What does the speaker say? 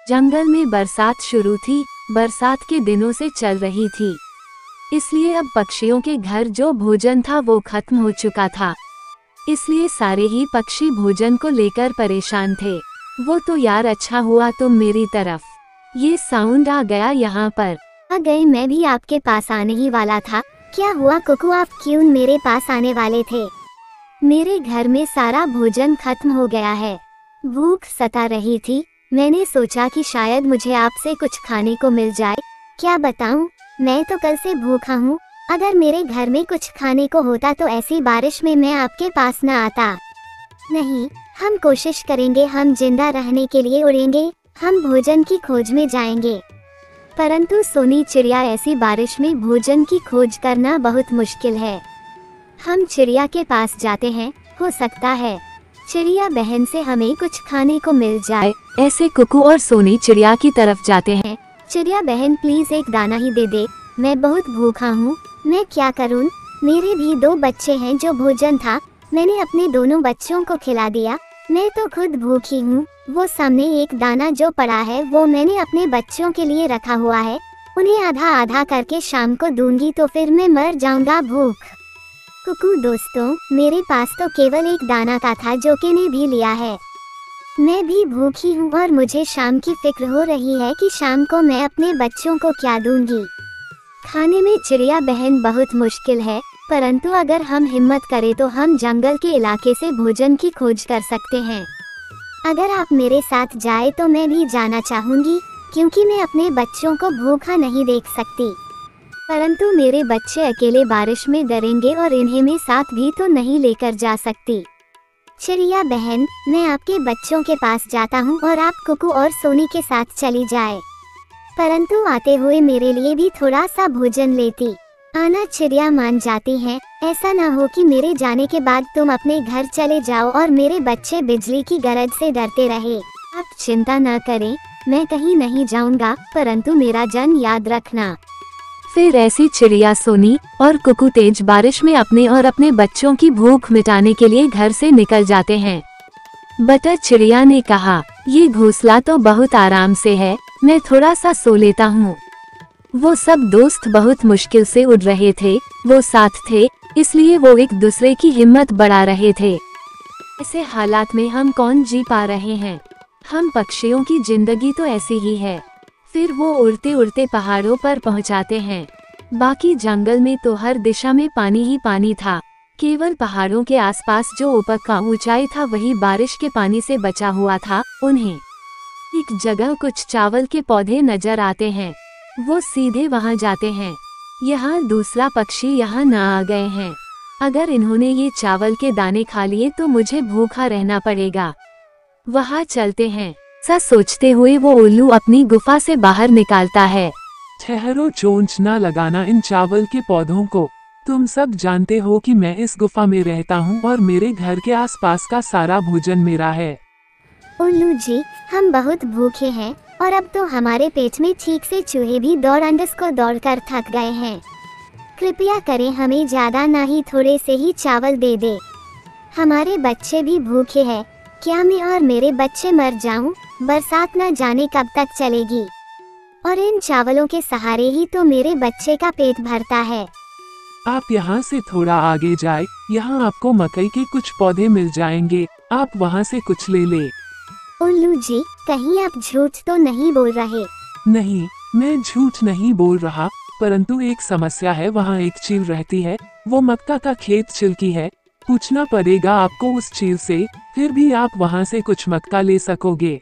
जंगल में बरसात शुरू थी। बरसात के दिनों से चल रही थी, इसलिए अब पक्षियों के घर जो भोजन था वो खत्म हो चुका था। इसलिए सारे ही पक्षी भोजन को लेकर परेशान थे। वो तो यार अच्छा हुआ तुम मेरी तरफ ये साउंड आ गया यहाँ पर। आ गए, मैं भी आपके पास आने ही वाला था। क्या हुआ कुकू, आप क्यों मेरे पास आने वाले थे? मेरे घर में सारा भोजन खत्म हो गया है, भूख सता रही थी। मैंने सोचा कि शायद मुझे आपसे कुछ खाने को मिल जाए। क्या बताऊं, मैं तो कल से भूखा हूँ। अगर मेरे घर में कुछ खाने को होता तो ऐसी बारिश में मैं आपके पास न आता। नहीं, हम कोशिश करेंगे, हम जिंदा रहने के लिए उड़ेंगे, हम भोजन की खोज में जाएंगे। परंतु सोनी चिड़िया, ऐसी बारिश में भोजन की खोज करना बहुत मुश्किल है। हम चिड़िया के पास जाते हैं, हो सकता है चिड़िया बहन से हमें कुछ खाने को मिल जाए। ऐसे कुकू और सोनी चिड़िया की तरफ जाते हैं। चिड़िया बहन प्लीज एक दाना ही दे दे, मैं बहुत भूखा हूँ। मैं क्या करूँ, मेरे भी 2 बच्चे हैं, जो भोजन था मैंने अपने दोनों बच्चों को खिला दिया। मैं तो खुद भूखी हूँ। वो सामने एक दाना जो पड़ा है वो मैंने अपने बच्चों के लिए रखा हुआ है, उन्हें आधा आधा करके शाम को दूंगी तो फिर मैं मर जाऊंगा भूख। कुकू दोस्तों, मेरे पास तो केवल एक दाना का था जो कि ने भी लिया है। मैं भी भूखी हूँ और मुझे शाम की फिक्र हो रही है कि शाम को मैं अपने बच्चों को क्या दूंगी। खाने में चिड़िया बहन बहुत मुश्किल है, परंतु अगर हम हिम्मत करें तो हम जंगल के इलाके से भोजन की खोज कर सकते हैं। अगर आप मेरे साथ जाए तो मैं भी जाना चाहूँगी, क्योंकि मैं अपने बच्चों को भूखा नहीं देख सकती। परंतु मेरे बच्चे अकेले बारिश में डरेंगे और इन्हें मैं साथ भी तो नहीं लेकर जा सकती। चिड़िया बहन, मैं आपके बच्चों के पास जाता हूँ और आप कुकू और सोनी के साथ चली जाए। परंतु आते हुए मेरे लिए भी थोड़ा सा भोजन लेती। आना। चिड़िया मान जाती हैं। ऐसा ना हो कि मेरे जाने के बाद तुम अपने घर चले जाओ और मेरे बच्चे बिजली की गरज से डरते रहे। आप चिंता न करें, मैं कहीं नहीं जाऊंगा, परंतु मेरा जन याद रखना। फिर ऐसी चिड़िया सोनी और कुकू तेज बारिश में अपने और अपने बच्चों की भूख मिटाने के लिए घर से निकल जाते हैं। बटर चिड़िया ने कहा, ये घोंसला तो बहुत आराम से है, मैं थोड़ा सा सो लेता हूँ। वो सब दोस्त बहुत मुश्किल से उड़ रहे थे, वो साथ थे, इसलिए वो एक दूसरे की हिम्मत बढ़ा रहे थे। ऐसे हालात में हम कौन जी पा रहे हैं? हम पक्षियों की जिंदगी तो ऐसी ही है। फिर वो उड़ते उड़ते पहाड़ों पर पहुंचाते हैं। बाकी जंगल में तो हर दिशा में पानी ही पानी था। केवल पहाड़ों के आसपास जो ऊपर का ऊंचाई था वही बारिश के पानी से बचा हुआ था। उन्हें एक जगह कुछ चावल के पौधे नजर आते हैं। वो सीधे वहां जाते हैं। यहाँ दूसरा पक्षी यहाँ न आ गए हैं। अगर इन्होंने ये चावल के दाने खा लिए तो मुझे भूखा रहना पड़ेगा। वहाँ चलते हैं। सा सोचते हुए वो उल्लू अपनी गुफा से बाहर निकालता है। ठहरो, चोंच न लगाना इन चावल के पौधों को। तुम सब जानते हो कि मैं इस गुफा में रहता हूँ और मेरे घर के आसपास का सारा भोजन मेरा है। उल्लू जी, हम बहुत भूखे हैं और अब तो हमारे पेट में ठीक से चूहे भी दौड़ कर थक गए हैं। कृपया करें, हमें ज्यादा ना ही थोड़े से ही चावल दे दे। हमारे बच्चे भी भूखे हैं। क्या मैं और मेरे बच्चे मर जाऊं? बरसात न जाने कब तक चलेगी और इन चावलों के सहारे ही तो मेरे बच्चे का पेट भरता है। आप यहाँ से थोड़ा आगे जाए, यहाँ आपको मकई के कुछ पौधे मिल जाएंगे, आप वहाँ से कुछ ले ले। उल्लू जी, कहीं आप झूठ तो नहीं बोल रहे? नहीं, मैं झूठ नहीं बोल रहा, परंतु एक समस्या है। वहाँ एक चील रहती है, वो मक्का का खेत छिलकी है। पूछना पड़ेगा आपको उस चील से, फिर भी आप वहाँ से कुछ मक्का ले सकोगे।